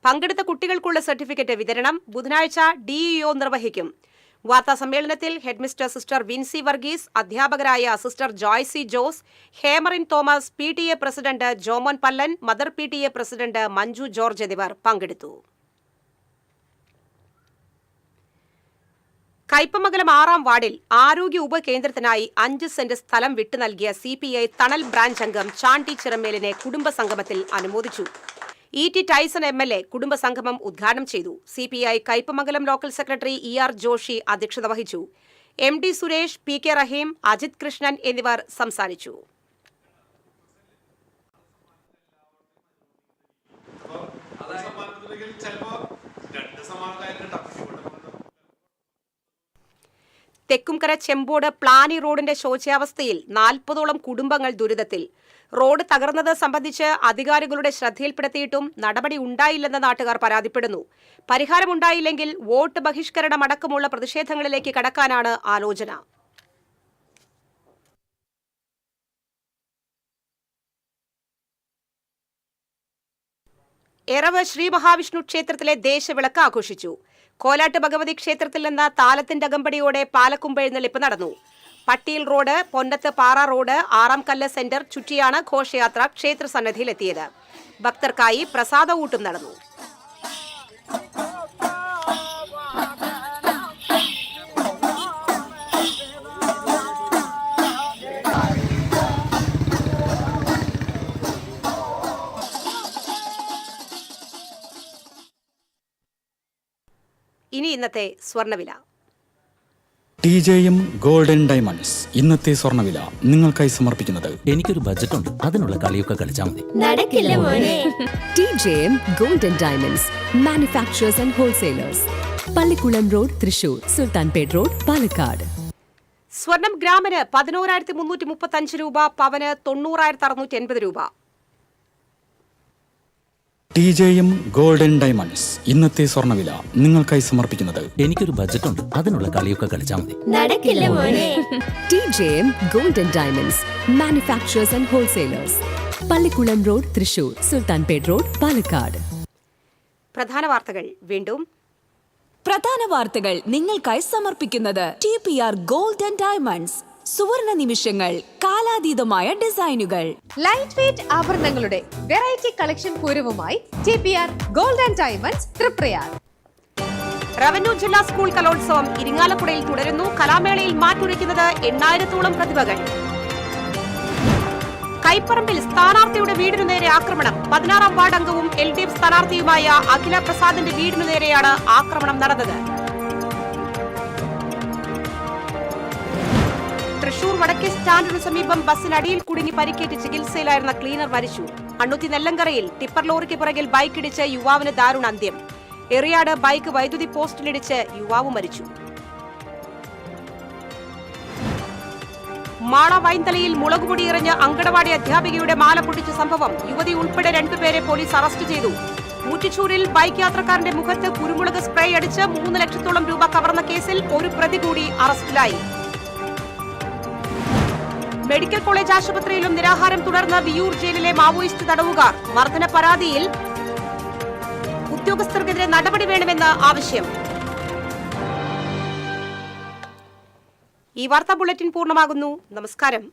പങ്കെടുത്ത കുട്ടികൾക്കുള്ള സർട്ടിഫിക്കറ്റ് വിതരണം ബുധനാഴ്ച DEO നിർവഹിക്കും. വാർത്താസമ്മേളനത്തിൽ ഹെഡ്മിസ്റ്റർ സിസ്റ്റർ വിൻസി വർഗീസ്, അധ്യാപകരായ sister Joycy Jose, Hemarin Thomas, PTA president Jomon Pallan, mother PTA president Manju George എന്നിവർ പങ്കെടുത്തു. കയ്പമംഗലം 6ാം വാർഡിൽ ആരോഗ്യ ഉപകേന്ദ്രത്തിനായി 5 സെന്റ് സ്ഥലം വിട്ടു നൽകിയ CPI തണൽ ബ്രാഞ്ച് അംഗം ചാണ്ടി ചിറമേലിനെ കുടുംബസംഗമത്തിൽ അനുമോദിച്ചു. E.T. ടൈസൺ MLA കുടുംബസംഗമം ഉദ്ഘാടനം ചെയ്തു. CPI Kaipamangalam local secretary ER Joshi അധ്യക്ഷത വഹിച്ചു. MD സുരേഷ്, PK റഹീം, അജിത് കൃഷ്ണൻ എന്നിവർ സംസാരിച്ചു. തെക്കുംകര ചെമ്പോട് പ്ലാനി റോഡിന്റെ ശോച്യാവസ്ഥയിൽ 40ഓളം കുടുംബങ്ങൾ ദുരിതത്തിൽ. റോഡ് തകർന്നത് സംബന്ധിച്ച് അധികാരികളുടെ ശ്രദ്ധയിൽപ്പെടുത്തിയിട്ടും നടപടി ഉണ്ടായില്ലെന്ന് നാട്ടുകാർ പരാതിപ്പെടുന്നു. പരിഹാരമുണ്ടായില്ലെങ്കിൽ വോട്ട് ബഹിഷ്കരണമടക്കമുള്ള പ്രതിഷേധങ്ങളിലേക്ക് കടക്കാനാണ് ആലോചന. എറവ് ശ്രീ മഹാവിഷ്ണു ക്ഷേത്രത്തിലെ ദേശവിളക്ക് ആഘോഷിച്ചു. കോലാട്ട് ഭഗവതി ക്ഷേത്രത്തിൽ നിന്ന് താലത്തിന്റെ അകമ്പടിയോടെ പാലക്കുമ്പെഴുന്നള്ളിപ്പ് നടന്നു. പട്ടിയിൽ റോഡ്, പൊന്നത്ത് പാറ റോഡ്, ആറാംകല്ല് സെന്റർ ചുറ്റിയാണ് ഘോഷയാത്ര ക്ഷേത്രസന്നിധിയിലെത്തിയത്. ഭക്തർക്കായി പ്രസാദ ഊട്ടും നടന്നു. ഇനി ഇന്നത്തെ സ്വർണ്ണവില. TJM ഗോൾഡൻ ഡയമണ്ട്സ് ഇന്നത്തെ സ്വർണ്ണവില നിങ്ങൾക്കായി സമർപ്പിക്കുന്നത്. എനിക്കൊരു ബജറ്റ് ഉണ്ട്, അതിനുള്ള കളിയൊക്കെ കളിച്ചാൽ മതി. നടക്കില്ല മോനെ. TJM golden diamonds manufacturers and wholesalers, Pallikulam road, Thrissur, Sultanpet road, Palakkad. സ്വർണം ഗ്രാമിന് 11,335 രൂപ, പവന് 90,680 രൂപ. TJM ഗോൾഡൻ ഡയമണ്ട്സ് ഇന്നത്തെ സ്വർണ്ണവില നിങ്ങൾക്കായി സമർപ്പിക്കുന്നത്. എനിക്കൊരു ബജറ്റ് ഉണ്ട്, അതിനുള്ള കളിയൊക്കെ കളിച്ചാൽ മതി. നടക്കില്ല മോനെ. TJM golden diamonds manufacturers and wholesalers, Pallikulam road, Thrissur, Sultanpet road, Palakkad. പ്രധാന വാർത്തകൾ വീണ്ടും. പ്രധാന വാർത്തകൾ നിങ്ങൾക്കായി സമർപ്പിക്കുന്നത് TPR ഗോൾഡൻ ഡയമണ്ട്സ്. സുവർണ നിമിഷങ്ങൾ, കാലാതീതമായ ഡിസൈനുകൾ. ലൈറ്റ് വെയ്റ്റ് ആഭരണങ്ങളുടെ വെറൈറ്റി കളക്ഷൻ പൂരവുമായി TPR golden diamonds Triprayar. Revenue ജില്ലാ സ്കൂൾ കലോത്സവം ഇരിങ്ങാലക്കുടയിൽ തുടരുന്നു. കലാമേളയിൽ മാറ്റുരയ്ക്കുന്നത് 8,000ഓളം പ്രതിഭകൾ. കൈപ്പറമ്പിൽ സ്ഥാനാർത്ഥിയുടെ വീടിനു നേരെ ആക്രമണം. 16ാം വാർഡ് അംഗവും LDF സ്ഥാനാർത്ഥിയുമായ അഖില പ്രസാദിന്റെ വീടിനു നേരെയാണ് ആക്രമണം നടന്നത്. തൃശൂർ വടക്കേ സ്റ്റാൻഡിനു സമീപം ബസ്സിനടിയിൽ കുടുങ്ങി പരിക്കേറ്റ് ചികിത്സയിലായിരുന്ന ക്ലീനർ മരിച്ചു. അണ്ണുത്തി നെല്ലങ്കരയിൽ ടിപ്പർ ലോറിക്ക് പിറകിൽ ബൈക്കിടിച്ച് യുവാവിന് ദാരുണ അന്ത്യം. എറിയാട് ബൈക്ക് വൈദ്യുതി പോസ്റ്റിലിടിച്ച് യുവാവ് മരിച്ചു. മാള വൈന്തലയിൽ മുളകുപൊടി എറിഞ്ഞ് അങ്കണവാടി അധ്യാപികയുടെ മാല പൊട്ടിച്ച സംഭവം. യുവതി ഉൾപ്പെടെ 2 പേരെ പോലീസ് അറസ്റ്റ് ചെയ്തു. മൂറ്റിച്ചൂരിൽ ബൈക്ക് യാത്രക്കാരന്റെ മുഖത്ത് കുരുമുളക് സ്പ്രേ അടിച്ച് 3 ലക്ഷത്തോളം രൂപ കവർന്ന കേസിൽ ഒരു പ്രതി കൂടി അറസ്റ്റിലായി. മെഡിക്കൽ കോളേജ് ആശുപത്രിയിലും നിരാഹാരം തുടർന്ന് വിയൂർ ജയിലിലെ മാവോയിസ്റ്റ് തടവുകാർ. മർദ്ദന പരാതിയിൽ ഉദ്യോഗസ്ഥർക്കെതിരെ നടപടി വേണമെന്ന് ആവശ്യം. ഈ വാർത്താ ബുള്ളറ്റിൻ പൂർണ്ണമാകുന്നു. നമസ്കാരം.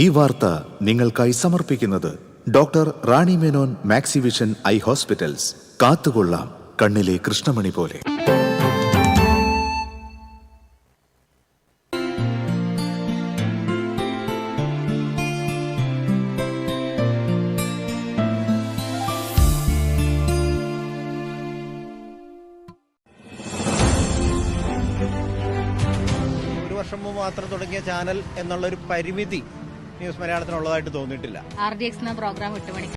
ഈ വാർത്ത നിങ്ങൾക്കായി സമർപ്പിക്കുന്നത് doctor Rani Menon Maxivision I hospitals. കാത്തുകൊള്ളാം കണ്ണിലെ കൃഷ്ണമണി പോലെ. ഒരു വർഷം മുമ്പ് മാത്രം തുടങ്ങിയ ചാനൽ എന്നുള്ളൊരു പരിമിതി ന്യൂസ് മലയാളത്തിനുള്ളതായിട്ട് തോന്നിയിട്ടില്ല. RDX പ്രോഗ്രാം 8 മണിക്ക്